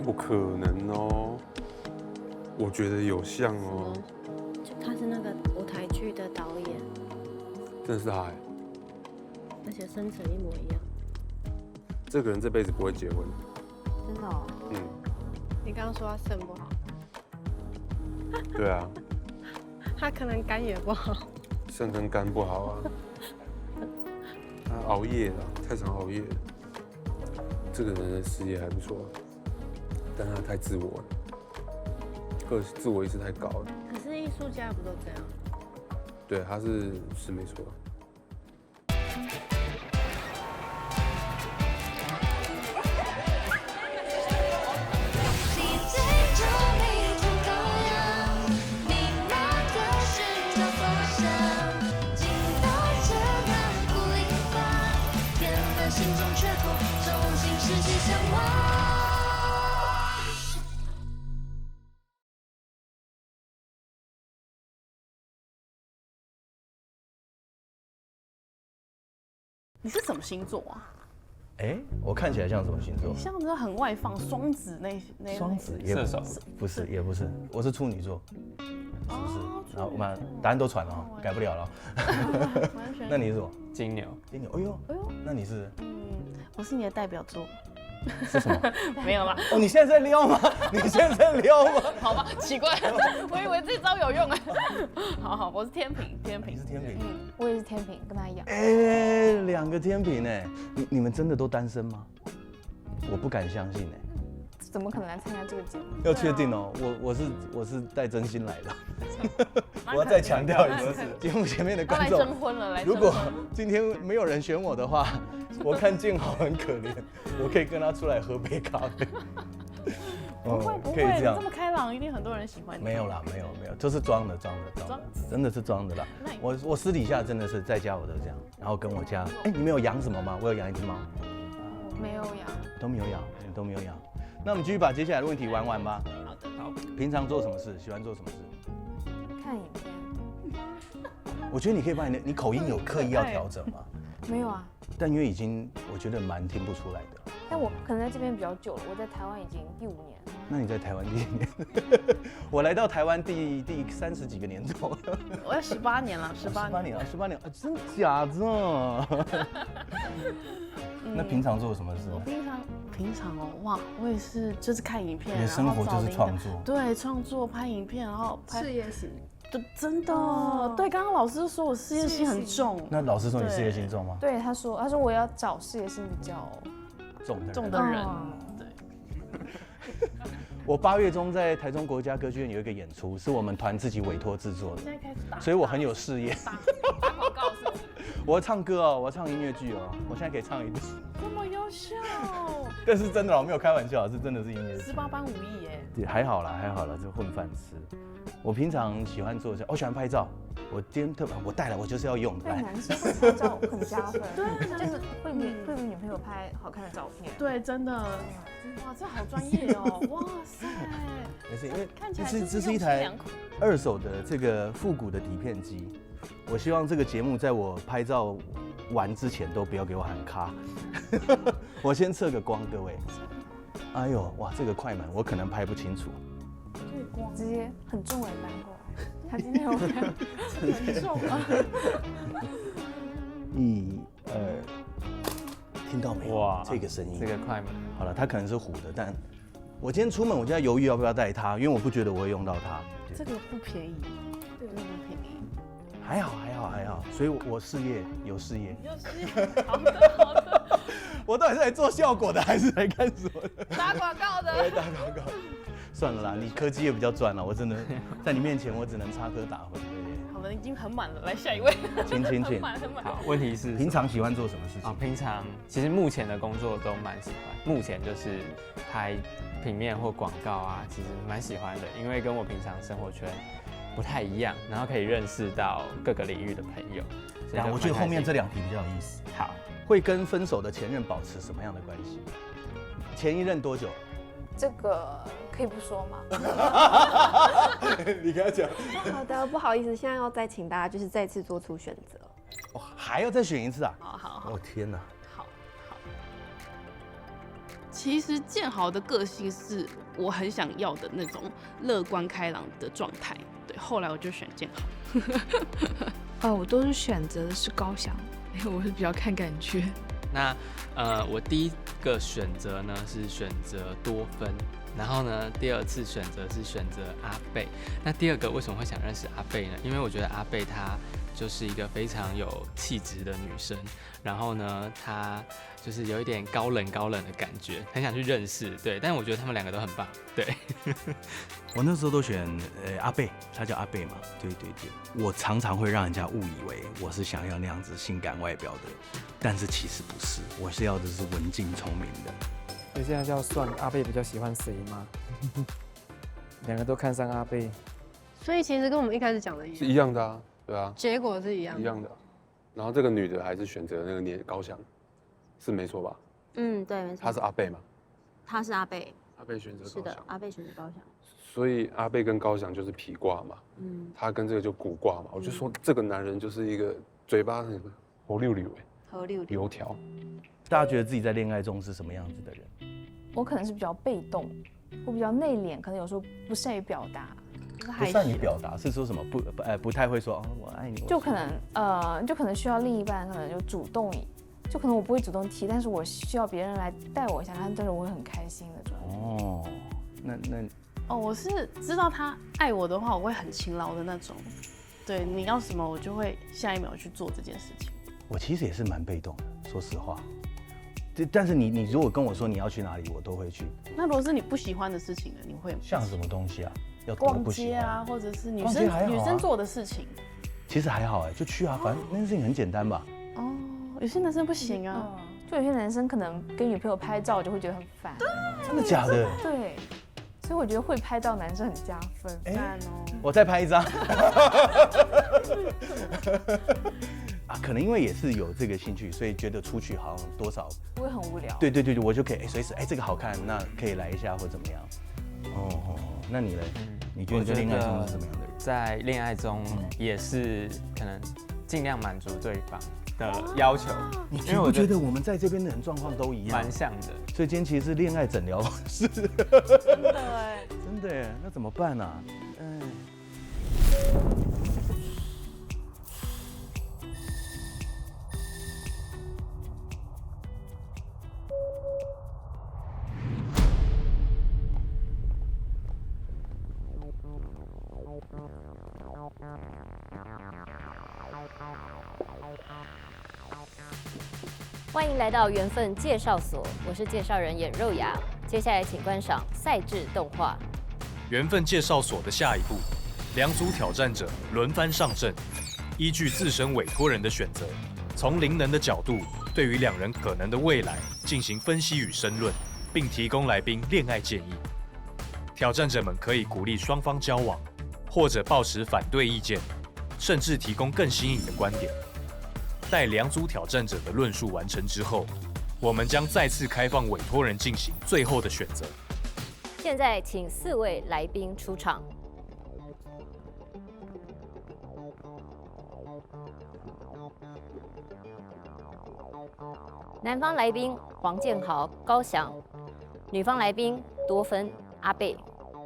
不可能哦，我觉得有像哦，就他是那个舞台剧的导演，真的是他，而且生成一模一样。这个人这辈子不会结婚。真的哦？嗯，你刚刚说他肾不好，对啊，他可能肝也不好。肾跟肝不好啊，他熬夜了，太常熬夜了。这个人的事业还不错，但他太自我了，自我意识太高了。可是艺术家不都这样？对，他是没错。你是什么星座啊？哎，我看起来像什么星座？像是很外放，双子那双子也射手不是，也不是，我是处女座，是不是？然后我把答案都传了哈，改不了了。完全。那你是什么？金牛，金牛。哎呦，那你是我是你的代表作。是什么？没有啦。哦，你现在在撩吗？你现在在撩吗？好吧，奇怪，我以为这招有用啊。好，我是天平，你是天平。我也是天平，跟他一样。哎，两个天平哎，你们真的都单身吗？我不敢相信哎。怎么可能来参加这个节目？要确定哦，我是带真心来的。我要再强调一次，节目前面的观众，来征婚了，如果今天没有人选我的话，我看建豪很可怜，我可以跟他出来喝杯咖啡。不会，可以这样你这么开朗，一定很多人喜欢你。没有啦，没有，这是装的，真的是装的啦。我私底下真的是在家我都这样，然后跟我家，哎，你们有养什么吗？我有养一只猫。没有养，都没有养，你都没有养。那我们继续把接下来的问题玩完吧。好的，好。平常做什么事？喜欢做什么事？看影片。我觉得你可以把你口音有刻意要调整吗？没有啊，但因为已经我觉得蛮听不出来的。但我可能在这边比较久了，我在台湾已经第5年。那你在台湾第几年？我来到台湾第30几个年头了。我要18年了，18年了，18年啊，真假的？那平常做什么事？我平常哦，哇，我也是，就是看影片，你的生活就是创作，对，创作拍影片，然后拍事业型，真的，对，刚刚老师说我事业心很重，那老师说你事业心重吗？对，他说我要找事业心比较重的人，对。我8月中在台中国家歌剧院有一个演出，是我们团自己委托制作的，现在开始打，所以我很有事业。打广告是不是？我要唱歌哦，我要唱音乐剧哦，我现在可以唱一段。这么优秀，但是真的，我没有开玩笑，是真的是音乐剧。18般武艺耶。也还好啦，就混饭吃。我平常喜欢做我喜欢拍照。我今天我带来，我就是要用的。对，男生会拍照很加分，对，就是会给女朋友拍好看的照片。对，真的，哇，这好专业哦，哇塞。也是因为看起来这是一台2手的这个复古的底片机。我希望这个节目在我拍照完之前都不要给我喊卡。我先测个光，各位。哎呦，哇，这个快门我可能拍不清楚。对，光直接很重哎，搬过来。他今天有很重啊。1、2，听到没有？哇，这个声音，这个快门。好了，它可能是糊的，但我今天出门我就在犹豫要不要带它，因为我不觉得我会用到它。这个不便宜，对，不便宜。还好，所以我有事业。好的。我到底是来做效果的，还是来干什么的？打广告的。我打广告。算了啦，你科技也比较赚了，我真的在你面前我只能插科打诨。好的，已经很满了，来下一位。请。很满。好，问题是平常喜欢做什么事情？平常其实目前的工作都蛮喜欢，目前就是拍平面或广告啊，其实蛮喜欢的，因为跟我平常生活圈不太一样，然后可以认识到各个领域的朋友。我觉得后面这2题比较有意思。好，会跟分手的前任保持什么样的关系？前一任多久？这个可以不说吗？你跟他讲。好的，不好意思，现在要再请大家就是再次做出选择。还要再选一次啊？好。哦天哪！好。其实建豪的个性是我很想要的那种乐观开朗的状态，对，后来我就选建豪。我都是选择的是高翔，因为我是比较看感觉。那我第一个选择呢是选择多芬，然后呢第二次选择是选择阿贝。那第二个为什么会想认识阿贝呢？因为我觉得阿贝她就是一个非常有气质的女生，然后呢她就是有一点高冷的感觉，很想去认识，对，但我觉得他们两个都很棒，对。我那时候都选阿贝，他叫阿贝嘛，对，我常常会让人家误以为我是想要那样子性感外表的，但是其实不是，我是要的是文静聪明的。所以现在就要算阿贝比较喜欢谁吗？两个都看上阿贝，所以其实跟我们一开始讲的一是样，一样的啊，对啊，结果是一样的。一样的。然后这个女的还是选择那个高翔，是没错吧？嗯，对，没错。她是阿贝嘛？他是阿贝，阿贝选择是的，高翔，阿贝选择高翔。所以阿贝跟高翔就是皮卦嘛，他跟这个就骨卦嘛。我就说这个男人就是一个嘴巴那个活溜溜和六油条。大家觉得自己在恋爱中是什么样子的人？我可能是比较被动，我比较内敛，可能有时候不善于表达。不善于表达是说什么？不太会说我爱你。就可能需要另一半可能就主动，就可能我不会主动提，但是我需要别人来带我一下，但是我会很开心的状态。哦，那我是知道他爱我的话，我会很勤劳的那种。对，你要什么我就会下一秒去做这件事情。我其实也是蛮被动的，说实话。但是你如果跟我说你要去哪里，我都会去。那如果是你不喜欢的事情呢？你会像什么东西啊？要逛街啊，或者是女生做的事情。其实还好就去啊，反正那件事情很简单吧。哦，有些男生不行啊，就有些男生可能跟女朋友拍照就会觉得很烦。真的假的？对。所以我觉得会拍到男生很加分。赞哦！我再拍一张。可能因为也是有这个兴趣，所以觉得出去好像多少不会很无聊。对，我就可以随时这个好看，那可以来一下或怎么样。那你呢？你觉得你在恋爱中是什么样的人？在恋爱中也是可能尽量满足对方的要求。你不觉得我们在这边的人状况都一样？蛮像的。所以今天其实是恋爱诊疗室。真的哎，真的耶，那怎么办啊？欢迎来到缘分介绍所，我是介绍人眼肉芽。接下来请观赏赛制动画。缘分介绍所的下一步，两组挑战者轮番上阵，依据自身委托人的选择，从灵能的角度，对于两人可能的未来进行分析与申论，并提供来宾恋爱建议。挑战者们可以鼓励双方交往，或者抱持反对意见，甚至提供更新颖的观点。待两组挑战者的论述完成之后，我们将再次开放委托人进行最后的选择。现在请4位来宾出场。男方来宾黄建豪、高翔，女方来宾多芬、阿贝。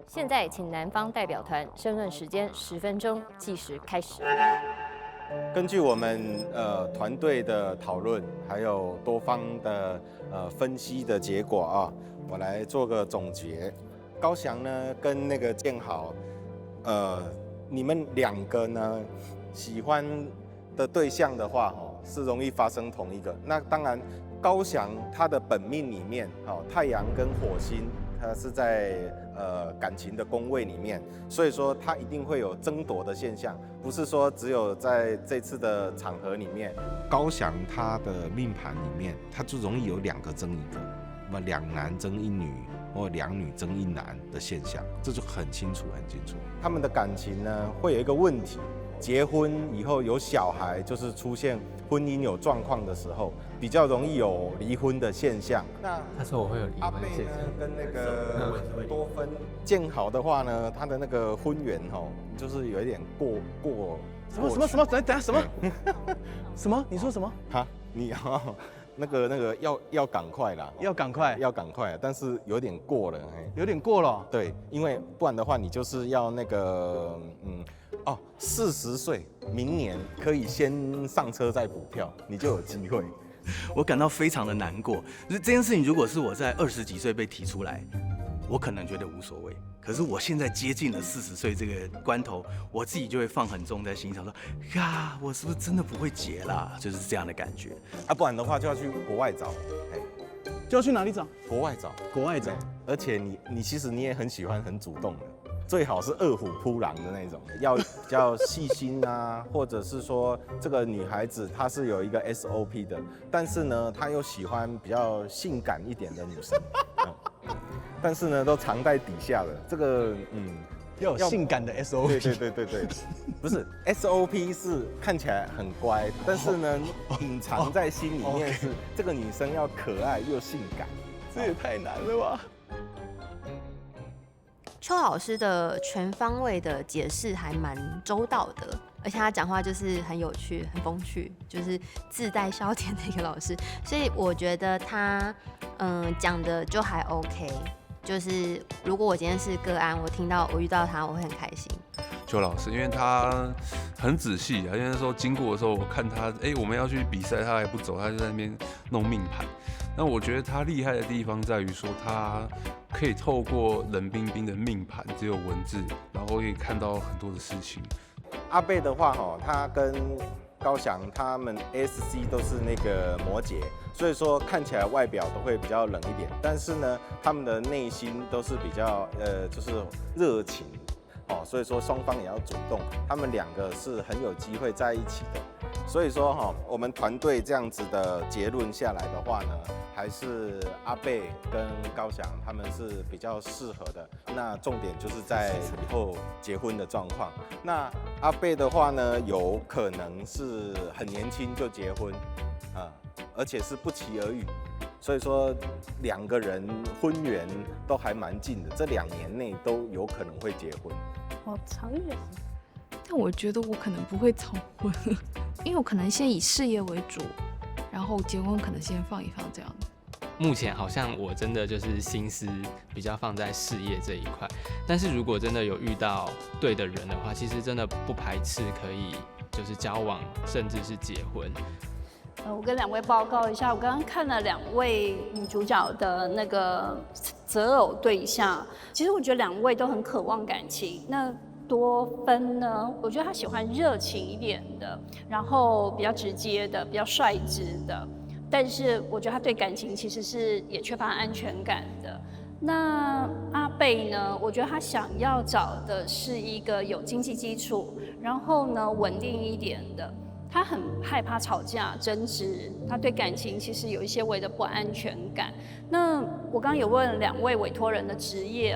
现在请男方代表团申论时间10分钟，计时开始。根据我们团队的讨论，还有多方的分析的结果啊，我来做个总结。高翔呢跟那个建豪，你们两个呢喜欢的对象的话，是容易发生同一个。那当然，高翔他的本命里面，太阳跟火星，它是在感情的宫位里面，所以说他一定会有争夺的现象，不是说只有在这次的场合里面。高翔他的命盘里面，他就容易有2个争1个，那么2男争1女，或2女争1男的现象，这就很清楚。他们的感情呢会有一个问题，结婚以后有小孩，就是出现婚姻有状况的时候，比较容易有离婚的现象。那他说我会有离阿贝婚的现象。呢跟那个多芬建豪的话呢，他的那个婚缘就是有一点过什么？等下什么？什么？你说什么？哈，那个要赶快啦，要赶快，要赶快，但是有点过了，有点过了。对，因为不然的话，你就是要那个40岁，明年可以先上车再补票，你就有机会。我感到非常的难过，就是这件事情，如果是我在20几岁被提出来，我可能觉得无所谓。可是我现在接近了40岁这个关头，我自己就会放很重在心上，说呀，我是不是真的不会结啦？就是这样的感觉。不然的话就要去国外找，就要去哪里找？国外找，国外找。而且你其实你也很喜欢很主动的。最好是饿虎扑狼的那种，要比较细心啊，或者是说这个女孩子她是有一个 SOP 的，但是呢，她又喜欢比较性感一点的女生，但是呢都藏在底下的这个要有性感的 SOP。对，不是 SOP 是看起来很乖，但是呢隐藏在心里面是这个女生要可爱又性感，这也太难了吧。邱老师的全方位的解释还蛮周到的，而且他讲话就是很有趣、很风趣，就是自带笑点的一个老师，所以我觉得他讲的就还 OK。就是如果我今天是个案，我遇到他，我会很开心。邱老师，因为他很仔细啊，因为那时候经过的时候，我看他，我们要去比赛，他还不走，他就在那边弄命盘。那我觉得他厉害的地方在于说，他可以透过冷冰冰的命盘，只有文字，然后可以看到很多的事情。阿贝的话，他跟高翔他们 SC 都是那个摩羯，所以说看起来外表都会比较冷一点，但是呢，他们的内心都是比较就是热情。所以说双方也要主动，他们两个是很有机会在一起的。所以说我们团队这样子的结论下来的话呢，还是阿贝跟高翔他们是比较适合的。那重点就是在以后结婚的状况。那阿贝的话呢，有可能是很年轻就结婚而且是不期而遇。所以说两个人婚缘都还蛮近的，这2年内都有可能会结婚。好长远。但我觉得我可能不会早婚，因为我可能先以事业为主，然后结婚可能先放一放这样。目前好像我真的就是心思比较放在事业这一块，但是如果真的有遇到对的人的话，其实真的不排斥可以就是交往，甚至是结婚。我跟2位报告一下，我刚刚看了2位女主角的那个择偶对象，其实我觉得2位都很渴望感情。那多芬呢，我觉得她喜欢热情一点的，然后比较直接的，比较率直的。但是我觉得她对感情其实是也缺乏安全感的。那阿贝呢，我觉得他想要找的是一个有经济基础，然后呢稳定一点的。他很害怕吵架争执，他对感情其实有一些微的不安全感。那我刚刚有问2位委托人的职业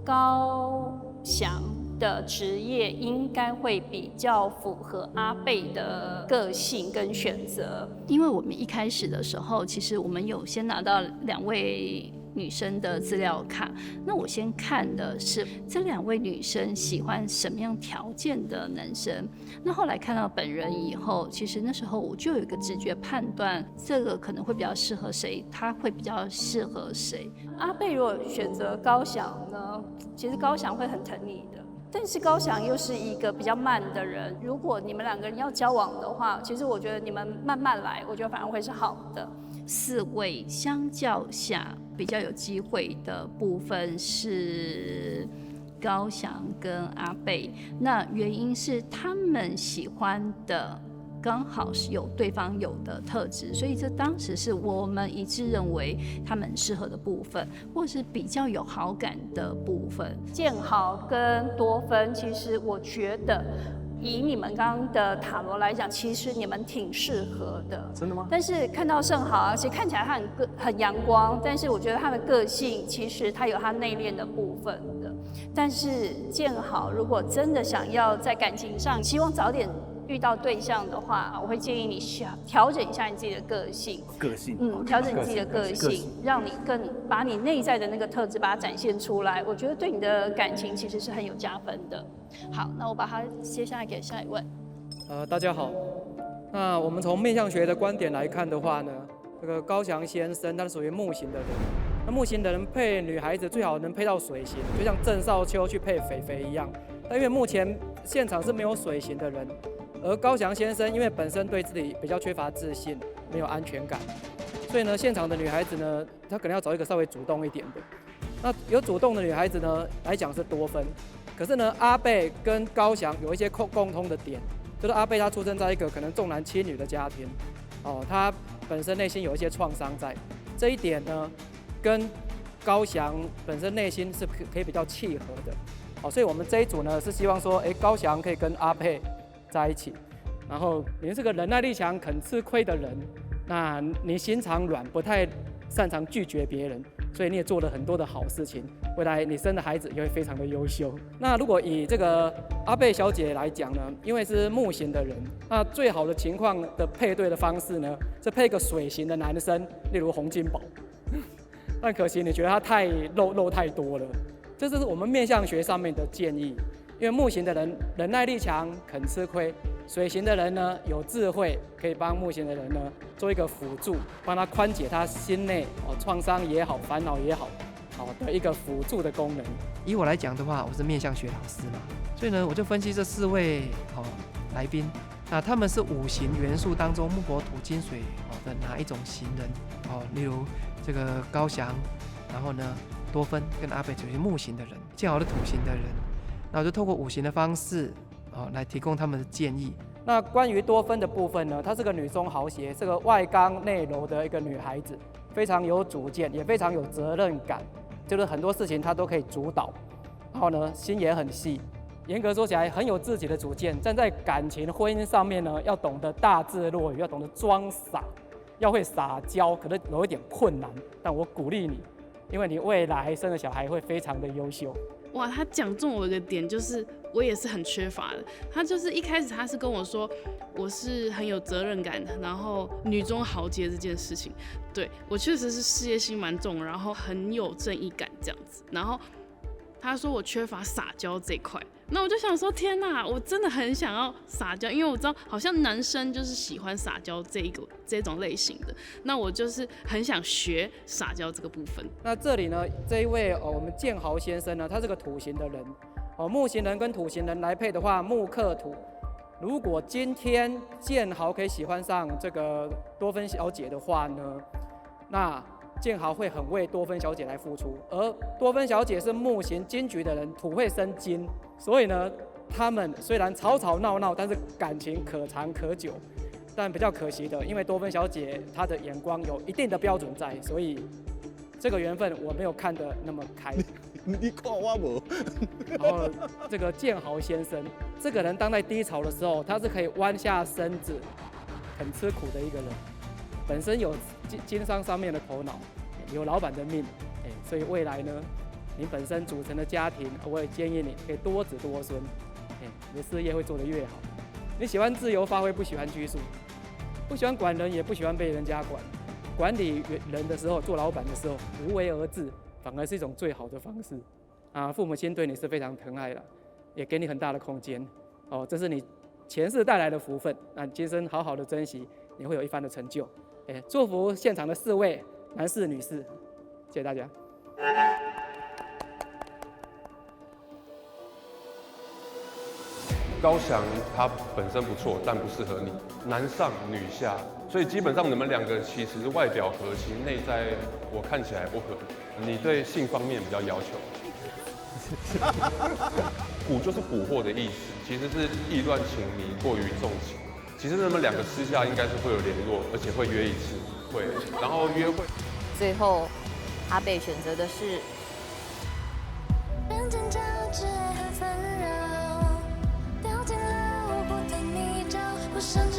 高翔的职业应该会比较符合阿贝的个性跟选择，因为我们一开始的时候，其实我们有先拿到2位女生的资料卡，那我先看的是这2位女生喜欢什么样条件的男生。那后来看到本人以后，其实那时候我就有一个直觉判断，这个可能会比较适合谁，他会比较适合谁。阿贝如果选择高翔呢，其实高翔会很疼你的。但是高翔又是一个比较慢的人，如果你们2个人要交往的话，其实我觉得你们慢慢来，我觉得反而会是好的。4位相较下比较有机会的部分是高翔跟阿贝，那原因是他们喜欢的刚好是有对方有的特质，所以这当时是我们一致认为他们适合的部分，或是比较有好感的部分。建豪跟多芬，其实我觉得以你们刚刚的塔罗来讲，其实你们挺适合的。真的吗？但是看到盛豪，其实看起来他很阳光，但是我觉得他的个性其实他有他内敛的部分的。但是建豪如果真的想要在感情上希望早点遇到对象的话，我会建议你调整一下你自己的个性。调整你自己的个性，让你更把你内在的那个特质把它展现出来。我觉得对你的感情其实是很有加分的。好，那我把它接下来给下一位。大家好。那我们从面相学的观点来看的话呢，这个高翔先生，他是属于木型的人。那木型的人配女孩子最好能配到水型，就像郑少秋去配肥肥一样。但因为目前现场是没有水型的人，而高翔先生因为本身对自己比较缺乏自信，没有安全感，所以呢，现场的女孩子呢，她可能要找一个稍微主动一点的。那有主动的女孩子呢来讲是多分，可是呢，阿贝跟高翔有一些共通的点，就是阿贝他出生在一个可能重男轻女的家庭，他本身内心有一些创伤在，这一点呢，跟高翔本身内心是可以比较契合的，所以我们这一组呢是希望说，高翔可以跟阿贝在一起，然后你是个忍耐力强、肯吃亏的人，那你心肠软，不太擅长拒绝别人，所以你也做了很多的好事情，未来你生的孩子也会非常的优秀。那如果以这个阿贝小姐来讲呢，因为是木型的人，那最好的情况的配对的方式呢，是配一个水型的男生，例如洪金宝。但可惜你觉得他太肉太多了，这是我们面相学上面的建议。因为木型的人忍耐力强，肯吃亏；水型的人呢有智慧，可以帮木型的人呢做一个辅助，帮他宽解他心内创伤也好、烦恼也好，的一个辅助的功能。以我来讲的话，我是面相学老师嘛，所以呢，我就分析这4位来宾，那他们是5行元素当中木火土金水的哪一种型人？例如这个高翔，然后呢多芬跟阿北属于木型的人，建豪的土型的人。那我就透过5行的方式，来提供他们的建议。那关于多芬的部分呢，她是个女中豪杰，是个外刚内柔的一个女孩子，非常有主见，也非常有责任感，就是很多事情她都可以主导。然后呢，心也很细，严格说起来很有自己的主见。站在感情、婚姻上面呢，要懂得大智若愚，要懂得装傻，要会撒娇，可能有一点困难，但我鼓励你，因为你未来生的小孩会非常的优秀。哇，他讲中我一个点，就是我也是很缺乏的。他就是一开始他是跟我说，我是很有责任感的，然后女中豪杰这件事情，对我确实是事业心蛮重，然后很有正义感这样子。然后他说我缺乏撒娇这一块，那我就想说，天哪，我真的很想要撒娇，因为我知道好像男生就是喜欢撒娇这种类型的，那我就是很想学撒娇这个部分。那这里呢，这一位我们建豪先生呢，他是个土型的人，木型人跟土型人来配的话，木克土。如果今天建豪可以喜欢上这个多芬小姐的话呢，那建豪会很为多芬小姐来付出，而多芬小姐是木型金局的人，土会生金，所以呢，他们虽然吵吵闹闹，但是感情可长可久。但比较可惜的，因为多芬小姐她的眼光有一定的标准在，所以这个缘分我没有看得那么开。你看我无？然后这个建豪先生，这个人当在低潮的时候，他是可以弯下身子，很吃苦的一个人。本身有经商上面的头脑，有老板的命，所以未来呢，你本身组成的家庭，我也建议你可以多子多孙，你的事业会做得越好。你喜欢自由发挥，不喜欢拘束，不喜欢管人，也不喜欢被人家管。管理人的时候，做老板的时候，无为而治，反而是一种最好的方式。父母亲对你是非常疼爱的，也给你很大的空间。这是你前世带来的福分，那今生好好的珍惜，你会有一番的成就。祝福现场的4位男士、女士，谢谢大家。高翔他本身不错，但不适合你，男上女下，所以基本上你们2个其实外表合型，内在我看起来不合。你对性方面比较要求，蛊就是蛊惑的意思，其实是意乱情迷，过于重情。其实他们2个私下应该是会有联络，而且会约1次，会，然后约会。最后，阿贝选择的是。人间交织和纷扰，掉进了无果的泥沼，不剩